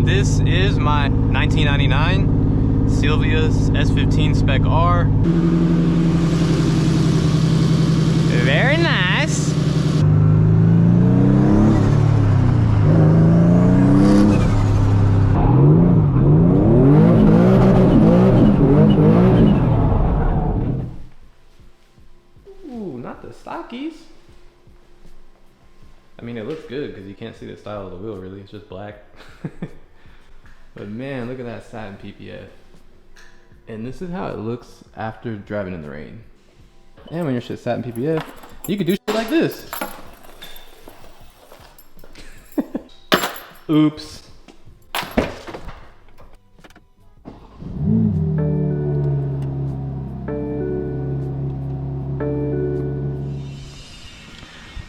this is my 1999 Sylvia's S15 Spec R. Very nice. Ooh, not the stockies. I mean, it looks good because you can't see the style of the wheel really, it's just black. But man, look at that satin PPF. And this is how it looks after driving in the rain. And when your shit's satin PPF, you can do shit like this. Oops.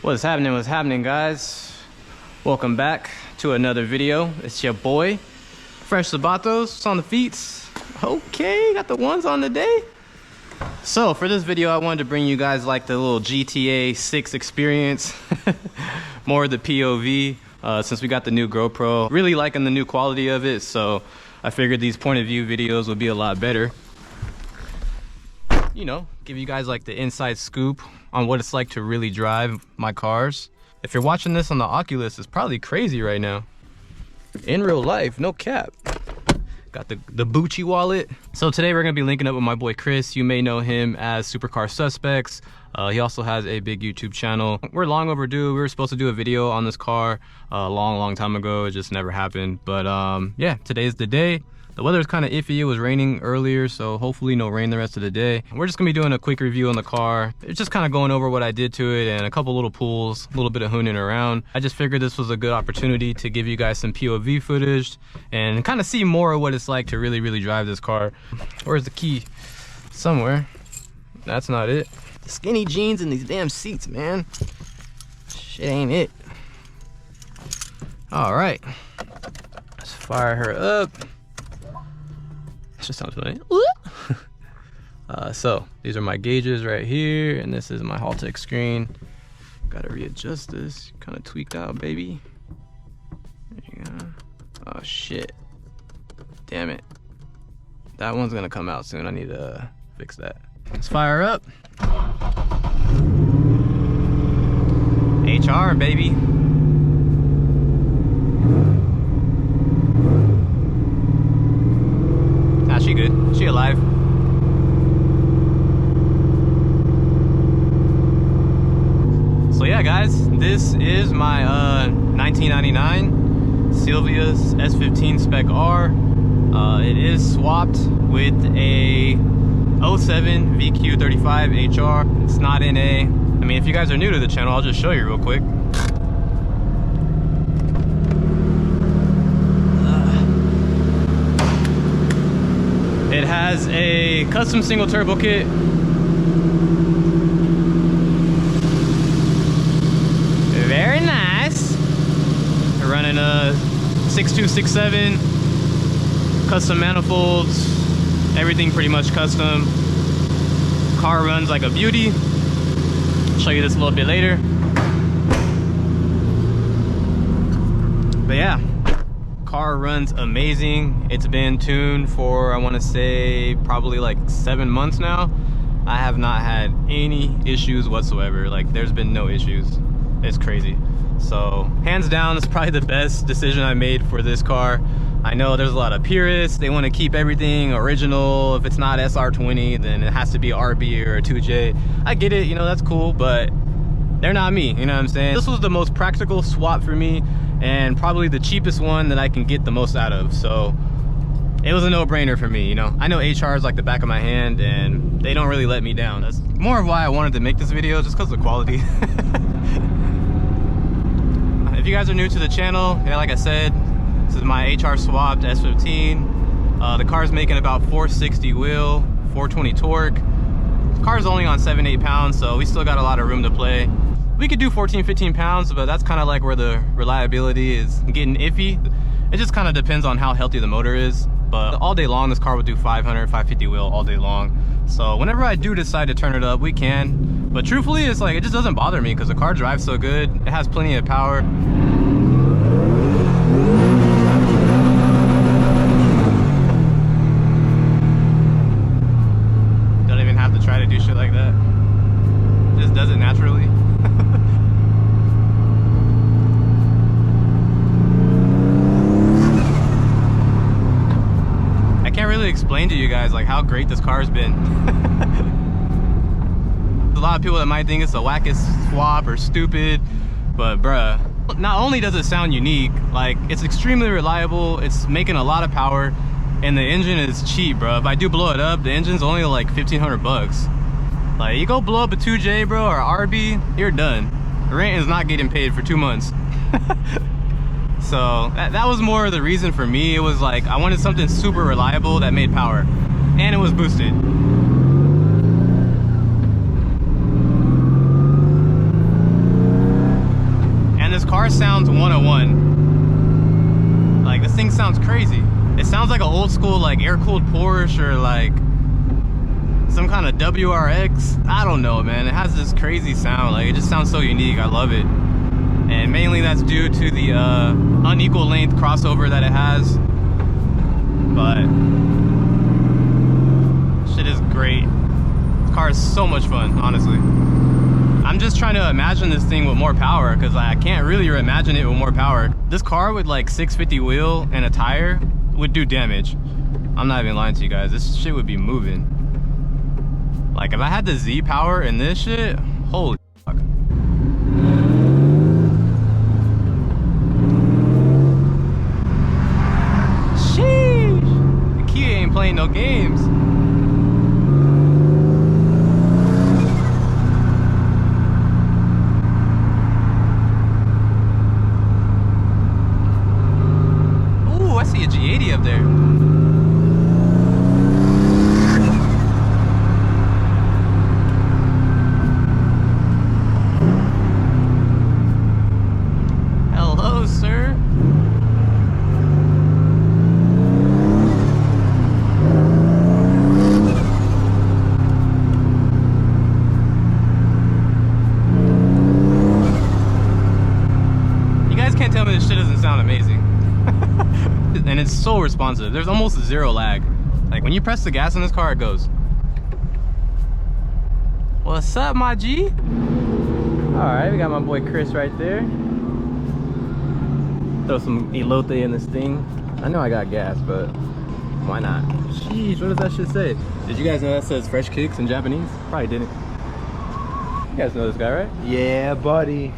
What's happening guys? Welcome back to another video. It's your boy Fresh Sabatos on the feets. Okay, got the ones on the day. So for this video I wanted to bring you guys like the little GTA 6 experience. More of the POV since we got the new GoPro. Really liking the new quality of it, so I figured these point of view videos would be a lot better. You know, give you guys like the inside scoop on what it's like to really drive my cars. If you're watching this on the Oculus, it's probably crazy right now. In real life, no cap. Got the Bucci wallet. So today we're gonna be linking up with my boy Chris. You may know him as Supercar Suspects. He also has a big YouTube channel. We're long overdue. We were supposed to do a video on this car a long time ago. It just never happened. But yeah, today's the day. The weather's kind of iffy. It was raining earlier, so hopefully no rain the rest of the day. We're just gonna be doing a quick review on the car. It's just kind of going over what I did to it and a couple little pulls, a little bit of hooning around. I just figured this was a good opportunity to give you guys some POV footage and kind of see more of what it's like to really drive this car. Where's the key? Somewhere. That's not it. The skinny jeans and these damn seats, man. Shit ain't it. All right, let's fire her up. Just sounds funny. So these are my gauges right here, and this is my Haltech screen. Gotta readjust this. Kind of tweaked out, baby. There you go. Oh shit! Damn it. That one's gonna come out soon. I need to fix that. Let's fire up. HR, baby. She good. She alive. So yeah guys, this is my 1999 Sylvia's S15 Spec R. It is swapped with a 07 VQ35 HR. It's not in a, I mean if you guys are new to the channel, I'll just show you real quick. It has a custom single turbo kit. Very nice. We're running a 6267, custom manifolds, everything pretty much custom. Car runs like a beauty. I'll show you this a little bit later. But yeah. Car runs amazing. It's been tuned for, I want to say, probably like 7 months now. I have not had any issues whatsoever. Like, there's been no issues. It's crazy. So, hands down, it's probably the best decision I made for this car. I know there's a lot of purists. They want to keep everything original. If it's not SR20, then it has to be RB or a 2J. I get it, you know, that's cool, but they're not me, you know what I'm saying? This was the most practical swap for me, and probably the cheapest one that I can get the most out of. So it was a no-brainer for me, you know. I know HR is like the back of my hand, and they don't really let me down. That's more of why I wanted to make this video, just because of the quality. If you guys are new to the channel, yeah, like I said, this is my HR swapped S15. The car's making about 460 wheel, 420 torque. The car's only on 7-8 pounds, so we still got a lot of room to play. We could do 14-15 pounds, but that's kind of like where the reliability is getting iffy. It just kind of depends on how healthy the motor is. But all day long, this car would do 500, 550 wheel all day long. So whenever I do decide to turn it up, we can. But truthfully, it's like, it just doesn't bother me because the car drives so good. It has plenty of power. explain to you guys like how great this car's been. A lot of people that might think it's the wackest swap or stupid, but bruh, not only does it sound unique, like it's extremely reliable, it's making a lot of power, and the engine is cheap, bro. If I do blow it up, the engine's only like 1,500 bucks. Like, you go blow up a 2J, bro, or RB, you're done. Rent is not getting paid for 2 months. So that was more of the reason for me. It was like, I wanted something super reliable that made power, and it was boosted. And this car sounds 101. Like, this thing sounds crazy. It sounds like an old school, like, air-cooled Porsche, or like some kind of WRX. I don't know, man. It has this crazy sound. Like, it just sounds so unique. I love it. And mainly that's due to the unequal length crossover that it has. But shit is great. This car is so much fun, honestly. I'm just trying to imagine this thing with more power, because I can't really imagine it with more power. This car with like 650 wheel and a tire would do damage. I'm not even lying to you guys. This shit would be moving. Like, if I had the Z power in this shit, holy fuck. Sheesh. The Kia ain't playing no games. Ooh, I see a G80 up there. And it's so responsive. There's almost zero lag. Like, when you press the gas in this car, it goes. What's up, my G? Alright, we got my boy Chris right there. Throw some elote in this thing. I know I got gas, but why not? Sheesh, what does that shit say? Did you guys know that says fresh kicks in Japanese? Probably didn't. You guys know this guy, right? Yeah, buddy.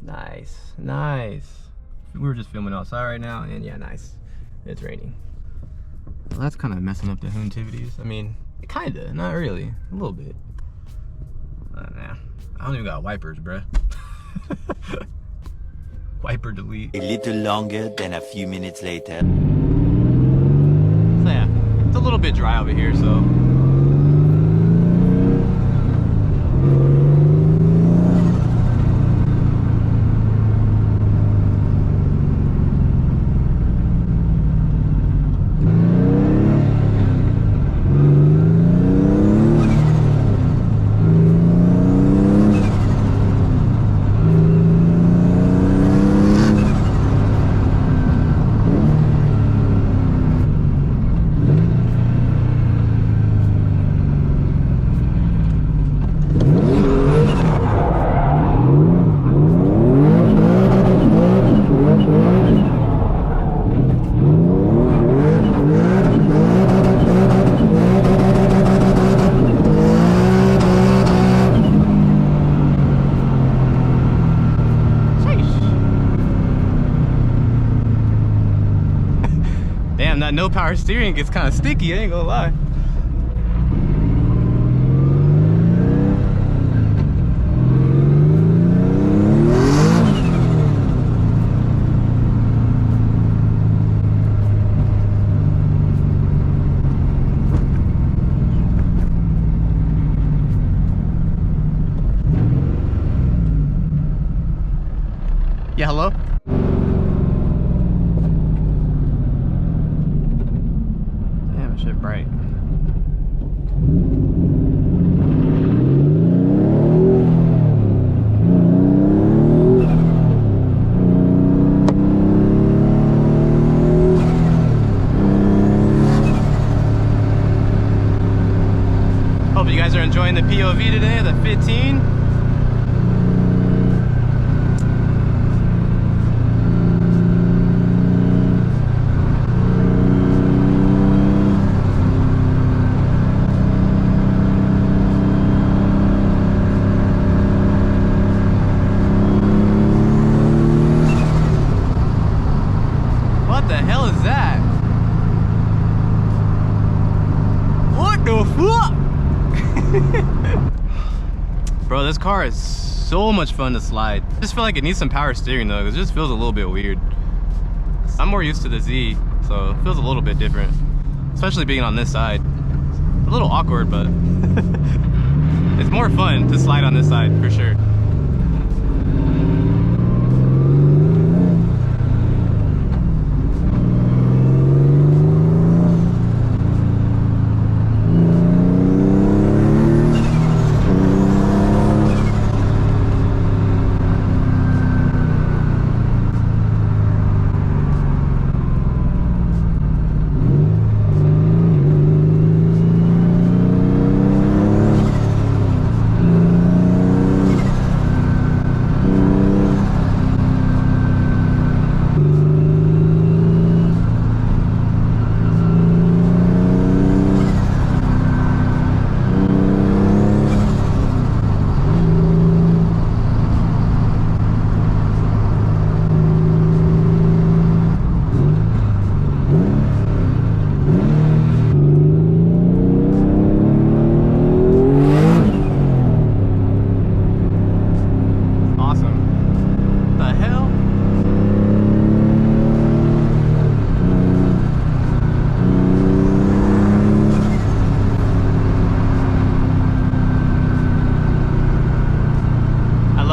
Nice, nice. We were just filming outside right now, and yeah, nice. It's raining. Well, that's kind of messing up the activities. I mean, kinda, not really, a little bit. Nah, I don't even got wipers, bruh. Wiper delete. A little longer than a few minutes later. So yeah, it's a little bit dry over here, so. Damn, that no power steering gets kind of sticky, I ain't gonna lie. Yeah, hello? Damn, it shit bright. Hope you guys are enjoying the POV today, the 15. hell is that? What the fuck? Bro, this car is so much fun to slide. I just feel like it needs some power steering though, because it just feels a little bit weird. I'm more used to the Z, so it feels a little bit different. Especially being on this side. A little awkward, but it's more fun to slide on this side for sure.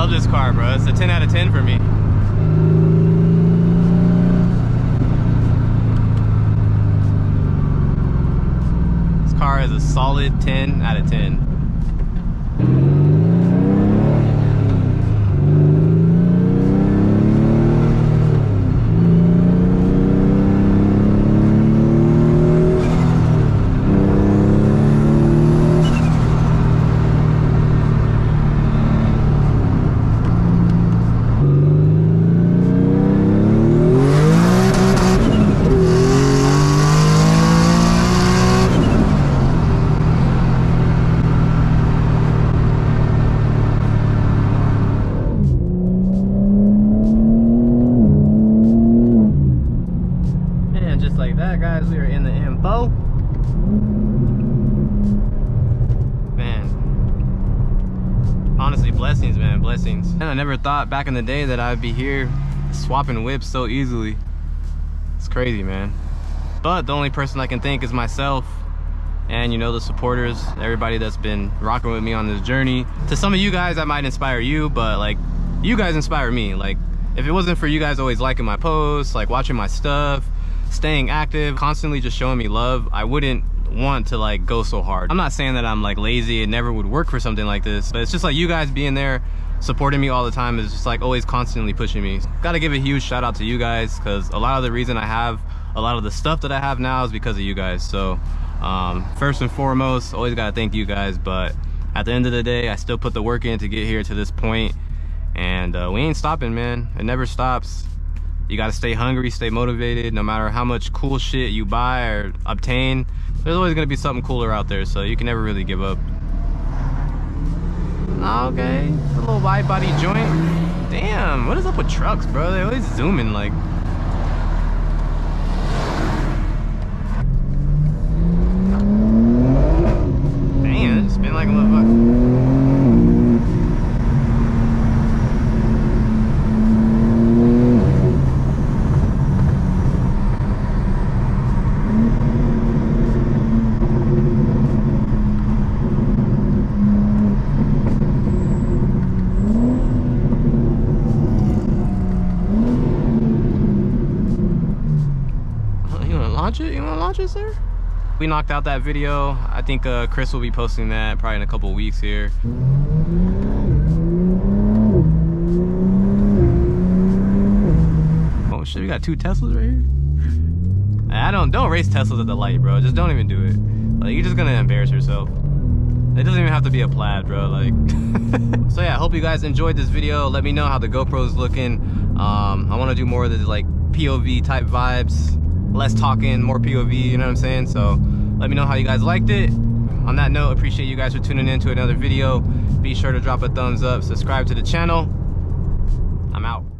This car, bro. It's a 10 out of 10 for me. This car is a solid 10 out of 10. Like that, guys, we are in the info. Man, honestly, blessings, man, blessings. And I never thought back in the day that I'd be here swapping whips so easily. It's crazy, man. But the only person I can thank is myself and, you know, the supporters, everybody that's been rocking with me on this journey. To some of you guys, I might inspire you, but like, you guys inspire me. Like, if it wasn't for you guys always liking my posts, like watching my stuff, staying active, constantly just showing me love, I wouldn't want to like go so hard. I'm not saying that I'm like lazy and never would work for something like this, but it's just like you guys being there supporting me all the time is just like always constantly pushing me. Gotta give a huge shout out to you guys, because a lot of the reason I have a lot of the stuff that I have now is because of you guys. So first and foremost, always gotta thank you guys. But at the end of the day, I still put the work in to get here to this point, and we ain't stopping, man. It never stops. You gotta stay hungry, stay motivated. No matter how much cool shit you buy or obtain, there's always gonna be something cooler out there, so you can never really give up. Okay, a little wide body joint. Damn, what is up with trucks, bro? They always zooming like. Damn, it just spin like a motherfucker. You want to launch it, sir? We knocked out that video. I think Chris will be posting that probably in a couple of weeks here. Oh shit, we got 2 Teslas right here. Don't race Teslas at the light, bro. Just don't even do it. Like, you're just gonna embarrass yourself. It doesn't even have to be a plaid, bro. Like, so yeah, I hope you guys enjoyed this video. Let me know how the GoPro's looking. I want to do more of the like POV type vibes. Less talking, more POV, you know what I'm saying? So let me know how you guys liked it. On that note, appreciate you guys for tuning in to another video. Be sure to drop a thumbs up, subscribe to the channel. I'm out.